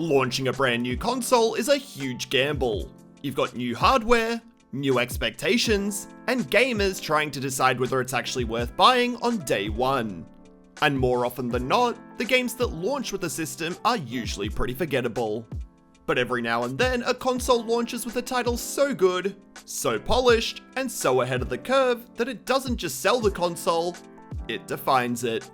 Launching a brand new console is a huge gamble. You've got new hardware, new expectations, and gamers trying to decide whether it's actually worth buying on day one. And more often than not, the games that launch with the system are usually pretty forgettable. But every now and then, a console launches with a title so good, so polished, and so ahead of the curve that it doesn't just sell the console, it defines it.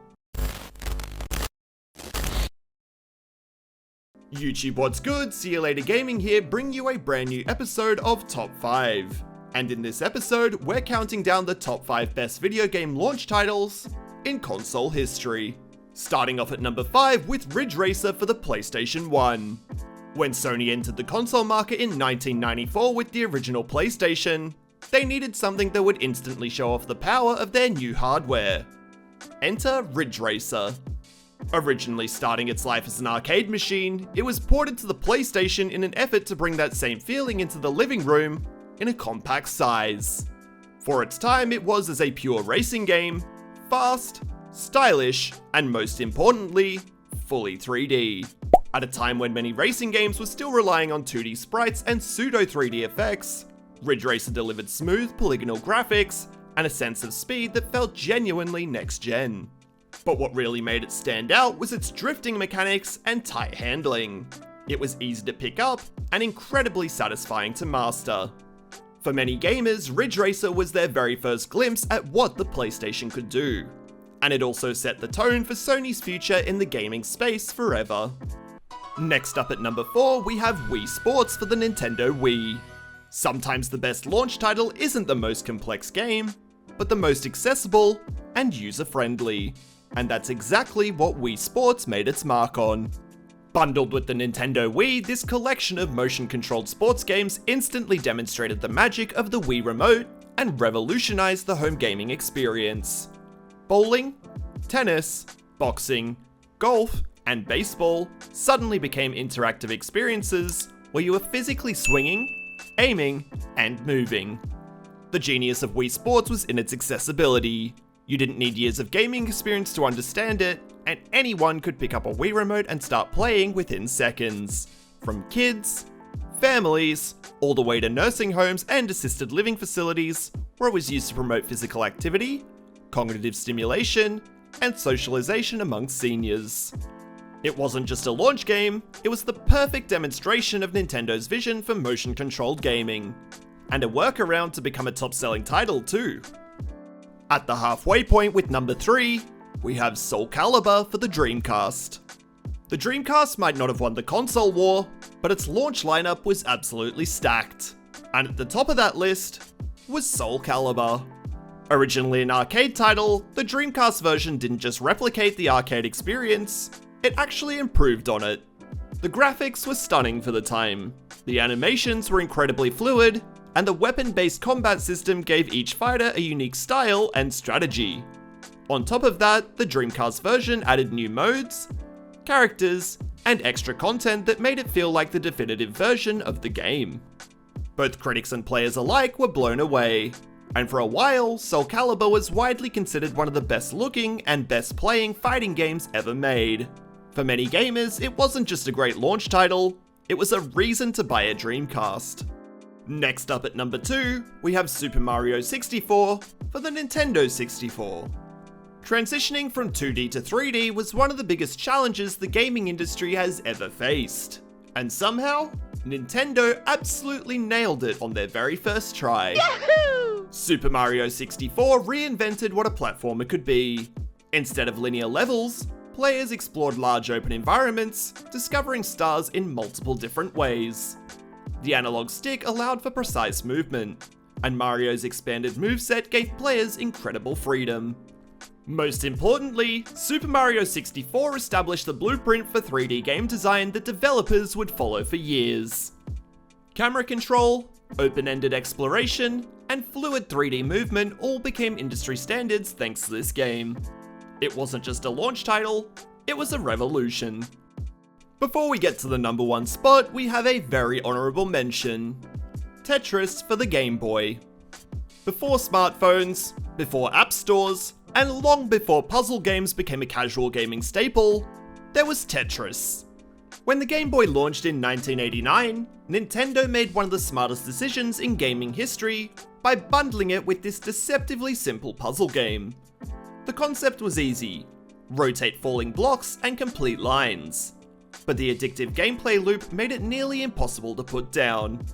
YouTube what's good, XhiaGaming here, bring you a brand new episode of Top 5. And in this episode, we're counting down the top 5 best video game launch titles in console history. Starting off at number 5 with Ridge Racer for the PlayStation 1. When Sony entered the console market in 1994 with the original PlayStation, they needed something that would instantly show off the power of their new hardware. Enter Ridge Racer. Originally starting its life as an arcade machine, it was ported to the PlayStation in an effort to bring that same feeling into the living room in a compact size. For its time, it was as a pure racing game, fast, stylish, and most importantly, fully 3D. At a time when many racing games were still relying on 2D sprites and pseudo 3D effects, Ridge Racer delivered smooth polygonal graphics and a sense of speed that felt genuinely next-gen. But what really made it stand out was its drifting mechanics and tight handling. It was easy to pick up and incredibly satisfying to master. For many gamers, Ridge Racer was their very first glimpse at what the PlayStation could do. And it also set the tone for Sony's future in the gaming space forever. Next up at number 4, we have Wii Sports for the Nintendo Wii. Sometimes the best launch title isn't the most complex game, but the most accessible and user-friendly. And that's exactly what Wii Sports made its mark on. Bundled with the Nintendo Wii, this collection of motion-controlled sports games instantly demonstrated the magic of the Wii Remote and revolutionized the home gaming experience. Bowling, tennis, boxing, golf, and baseball suddenly became interactive experiences where you were physically swinging, aiming, and moving. The genius of Wii Sports was in its accessibility. You didn't need years of gaming experience to understand it, and anyone could pick up a Wii Remote and start playing within seconds. From kids, families, all the way to nursing homes and assisted living facilities, where it was used to promote physical activity, cognitive stimulation, and socialization among seniors. It wasn't just a launch game, it was the perfect demonstration of Nintendo's vision for motion-controlled gaming. And a workaround to become a top-selling title too. At the halfway point with number 3, we have Soul Calibur for the Dreamcast. The Dreamcast might not have won the console war, but its launch lineup was absolutely stacked. And at the top of that list was Soul Calibur. Originally an arcade title, the Dreamcast version didn't just replicate the arcade experience, it actually improved on it. The graphics were stunning for the time, the animations were incredibly fluid, and the weapon-based combat system gave each fighter a unique style and strategy. On top of that, the Dreamcast version added new modes, characters, and extra content that made it feel like the definitive version of the game. Both critics and players alike were blown away, and for a while, Soul Calibur was widely considered one of the best looking and best playing fighting games ever made. For many gamers, it wasn't just a great launch title, it was a reason to buy a Dreamcast. Next up at number 2, we have Super Mario 64 for the Nintendo 64. Transitioning from 2D to 3D was one of the biggest challenges the gaming industry has ever faced. And somehow, Nintendo absolutely nailed it on their very first try. Yahoo! Super Mario 64 reinvented what a platformer could be. Instead of linear levels, players explored large open environments, discovering stars in multiple different ways. The analog stick allowed for precise movement, and Mario's expanded moveset gave players incredible freedom. Most importantly, Super Mario 64 established the blueprint for 3D game design that developers would follow for years. Camera control, open-ended exploration, and fluid 3D movement all became industry standards thanks to this game. It wasn't just a launch title, it was a revolution. Before we get to the number 1 spot, we have a very honourable mention. Tetris for the Game Boy. Before smartphones, before app stores, and long before puzzle games became a casual gaming staple, there was Tetris. When the Game Boy launched in 1989, Nintendo made one of the smartest decisions in gaming history by bundling it with this deceptively simple puzzle game. The concept was easy: rotate falling blocks and complete lines. But the addictive gameplay loop made it nearly impossible to put down.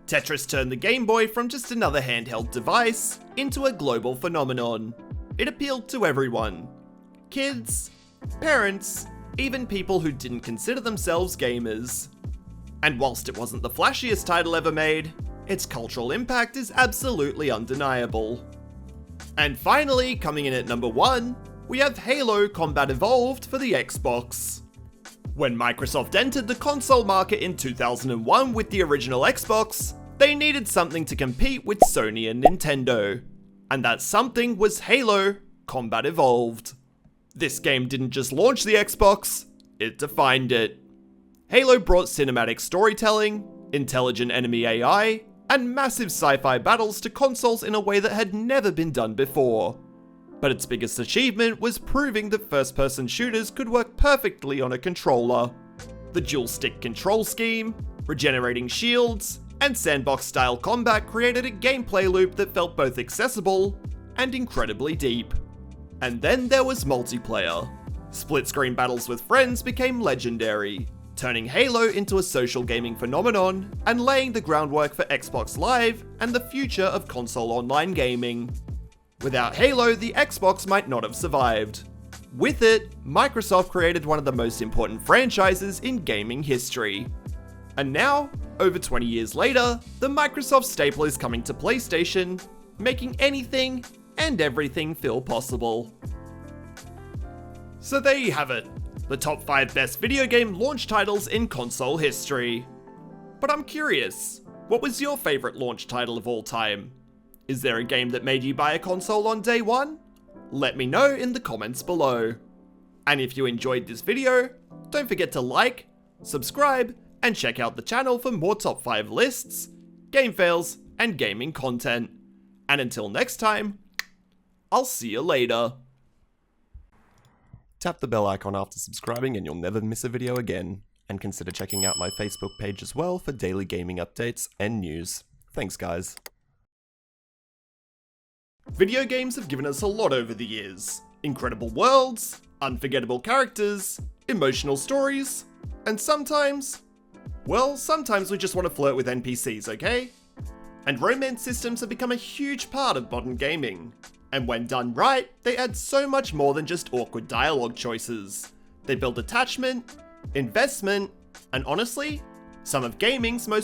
Tetris turned the Game Boy from just another handheld device into a global phenomenon. It appealed to everyone: kids, parents, even people who didn't consider themselves gamers. And whilst it wasn't the flashiest title ever made, its cultural impact is absolutely undeniable. And finally, coming in at number 1, we have Halo Combat Evolved for the Xbox. When Microsoft entered the console market in 2001 with the original Xbox, they needed something to compete with Sony and Nintendo. And that something was Halo Combat Evolved. This game didn't just launch the Xbox, it defined it. Halo brought cinematic storytelling, intelligent enemy AI, and massive sci-fi battles to consoles in a way that had never been done before. But its biggest achievement was proving that first-person shooters could work perfectly on a controller. The dual-stick control scheme, regenerating shields, and sandbox-style combat created a gameplay loop that felt both accessible and incredibly deep. And then there was multiplayer. Split-screen battles with friends became legendary, turning Halo into a social gaming phenomenon and laying the groundwork for Xbox Live and the future of console online gaming. Without Halo, the Xbox might not have survived. With it, Microsoft created one of the most important franchises in gaming history. And now, over 20 years later, the Microsoft staple is coming to PlayStation, making anything and everything feel possible. So there you have it, the top 5 best video game launch titles in console history. But I'm curious, what was your favourite launch title of all time? Is there a game that made you buy a console on day one? Let me know in the comments below. And if you enjoyed this video, don't forget to like, subscribe, and check out the channel for more top 5 lists, game fails, and gaming content. And until next time, I'll see you later. Tap the bell icon after subscribing and you'll never miss a video again. And consider checking out my Facebook page as well for daily gaming updates and news. Thanks guys. Video games have given us a lot over the years. Incredible worlds, unforgettable characters, emotional stories, and sometimes we just want to flirt with NPCs, okay? And romance systems have become a huge part of modern gaming. And when done right, they add so much more than just awkward dialogue choices. They build attachment, investment, and honestly, some of gaming's most